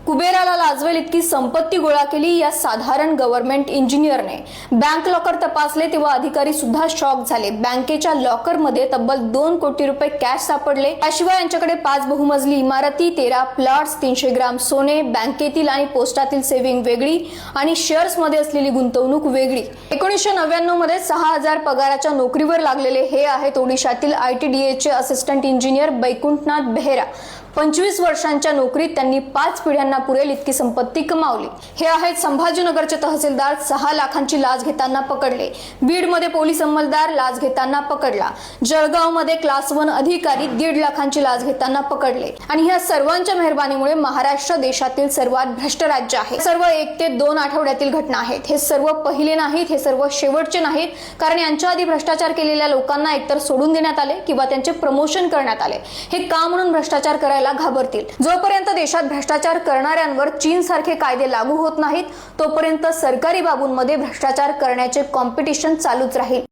कुबेराला लाजवेल इतकी संपत्ती गोळा केली या साधारण गव्हर्नमेंट इंजिनियरने। बँक लॉकर तपासले तेव्हा अधिकारी सुद्धा शॉक झाले। बँकेच्या लॉकर मध्ये तब्बल 2 कोटी रुपये कॅश सापडले। याशिवाय यांच्याकडे 5 बहुमजली इमारती, 13 प्लॉट्स, 300 ग्राम सोने, बँकेतील आणि पोस्टातील सेव्हिंग वेगळी आणि शेअर्स मध्ये असलेली गुंतवणूक वेगळी। 1999 मध्ये 6000 पगाराच्या नोकरीवर लागलेले हे आहेत ओडिशातील ITDA चे असिस्टंट इंजिनियर बैकुंठनाथ बेहेरा। 25 वर्षांच्या नोकरीत त्यांनी 5 पिढ्यांना पुरेल इतकी संपत्ती कमावली। हे आहेत संभाजीनगरचे तहसीलदार 6 लाखांची लाच घेताना पकडले। बीडमध्ये पोलीस अंमलदार लाच घेताना पकडला। जळगावमध्ये क्लास 1 अधिकारी 1.5 लाखांची लाच घेताना पकडले। आणि ह्या सर्वांच्या मेहरबानीमुळे महाराष्ट्र देशातील सर्वात भ्रष्ट राज्य आहे। सर्व 1 ते 2 आठवड्यातील घटना आहेत। हे सर्व पहिले नाहीत, हे सर्व शेवटचे नाहीत, कारण यांच्या आधी भ्रष्टाचार केलेल्या लोकांना एकतर सोडून देण्यात आले किंवा त्यांचे प्रमोशन करण्यात आले। हे का म्हणून भ्रष्टाचार करायला घाबरतील? जोपर्यंत देशात भ्रष्टाचार करणाऱ्यांवर चीन सारखे कायदे लागू होत नाहीत तोपर्यंत सरकारी बाबूंमध्ये भ्रष्टाचार करण्याचे कॉम्पिटिशन चालूच राहील।